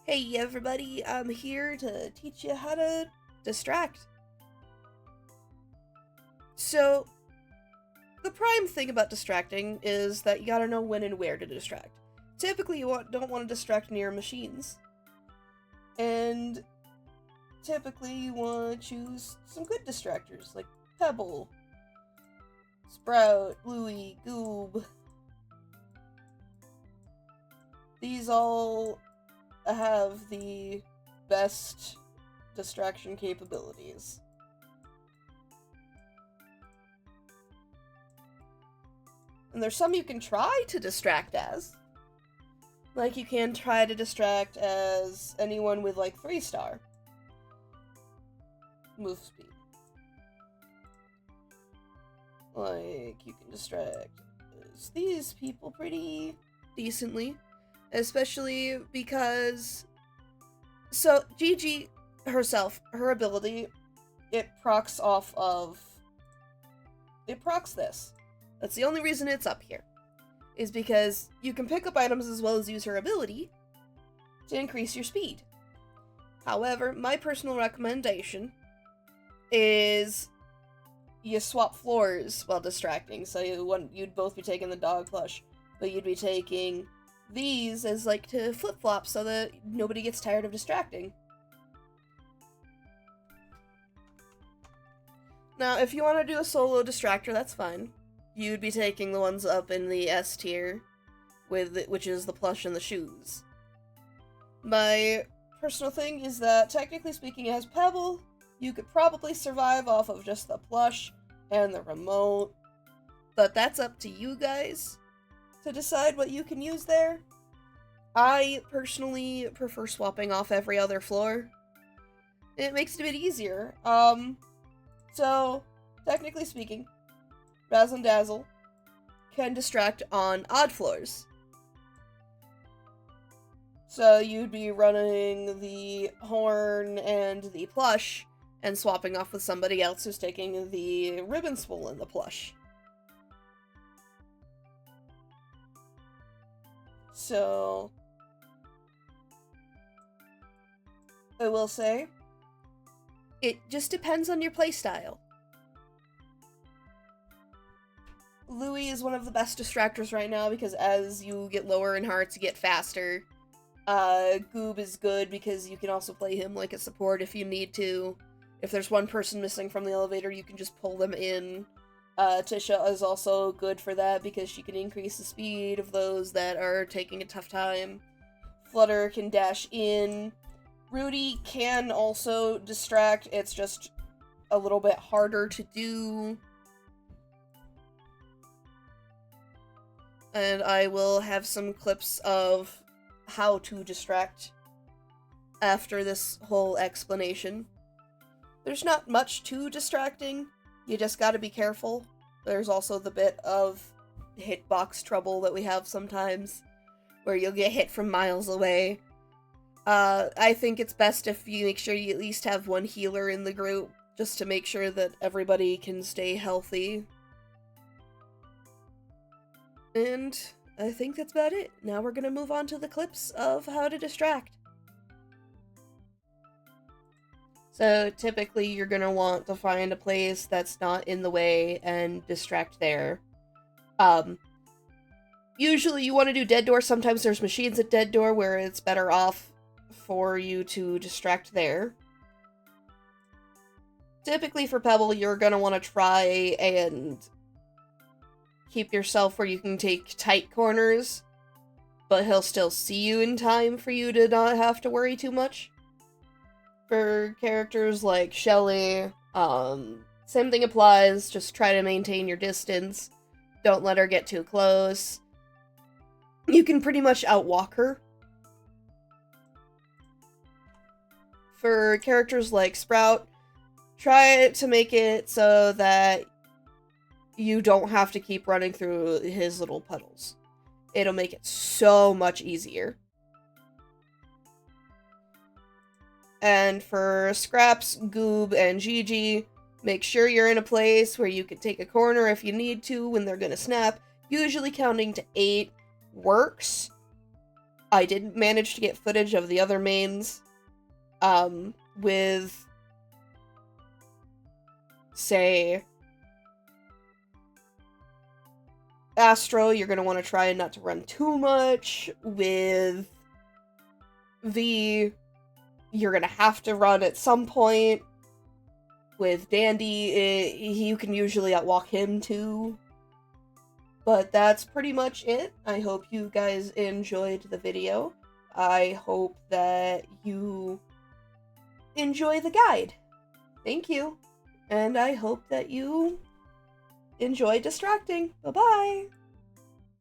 Hey everybody, I'm here to teach you how to distract. So, the prime thing about distracting is that you gotta know when and where to distract. Typically, you don't want to distract near machines. And typically, you want to choose some good distractors, like Pebble, Sprout, Louie, Goob. These all have the best distraction capabilities. And there's some you can try to distract as. Like, you can try to distract as anyone with, like, 3-star move speed. Like, you can distract as these people pretty decently. Especially because... So, Gigi herself, her ability, it procs off of... It procs this. That's the only reason it's up here. Is because you can pick up items as well as use her ability to increase your speed. However, my personal recommendation is you swap floors while distracting. So you'd both be taking the dog plush, but you'd be taking these as like to flip-flop so that nobody gets tired of distracting. Now, if you want to do a solo distractor, that's fine. You'd be taking the ones up in the S tier, which is the plush and the shoes. My personal thing is that, technically speaking, it has Pebble. You could probably survive off of just the plush and the remote. But that's up to you guys to decide what you can use there. I personally prefer swapping off every other floor. It makes it a bit easier. So, technically speaking, Razzle and Dazzle can distract on odd floors. So you'd be running the horn and the plush and swapping off with somebody else who's taking the ribbon spool and the plush. So, I will say, it just depends on your playstyle. Louie is one of the best distractors right now because as you get lower in hearts, you get faster. Goob is good because you can also play him like a support if you need to. If there's one person missing from the elevator, you can just pull them in. Tisha is also good for that because she can increase the speed of those that are taking a tough time. Flutter can dash in. Rudy can also distract, it's just a little bit harder to do. And I will have some clips of how to distract after this whole explanation. There's not much to distracting, you just gotta be careful. There's also the bit of hitbox trouble that we have sometimes, where you'll get hit from miles away. I think it's best if you make sure you at least have one healer in the group, just to make sure that everybody can stay healthy. And I think that's about it. Now we're gonna move on to the clips of how to distract. So typically you're gonna want to find a place that's not in the way and distract there. Usually you want to do dead door. Sometimes there's machines at dead door where it's better off for you to distract there. Typically for Pebble, you're gonna want to try and keep yourself where you can take tight corners, but he'll still see you in time for you to not have to worry too much. For characters like Shelly, same thing applies, just try to maintain your distance. Don't let her get too close. You can pretty much outwalk her. For characters like Sprout, try to make it so that you don't have to keep running through his little puddles. It'll make it so much easier. And for Scraps, Goob, and Gigi, make sure you're in a place where you can take a corner if you need to when they're gonna snap. Usually counting to 8 works. I didn't manage to get footage of the other mains. With, say, Astro, you're going to want to try not to run too much. With V, you're going to have to run at some point. With Dandy, you can usually outwalk him too. But that's pretty much it. I hope you guys enjoyed the video. I hope that you enjoy the guide. Thank you. And I hope that you enjoy distracting. Bye-bye!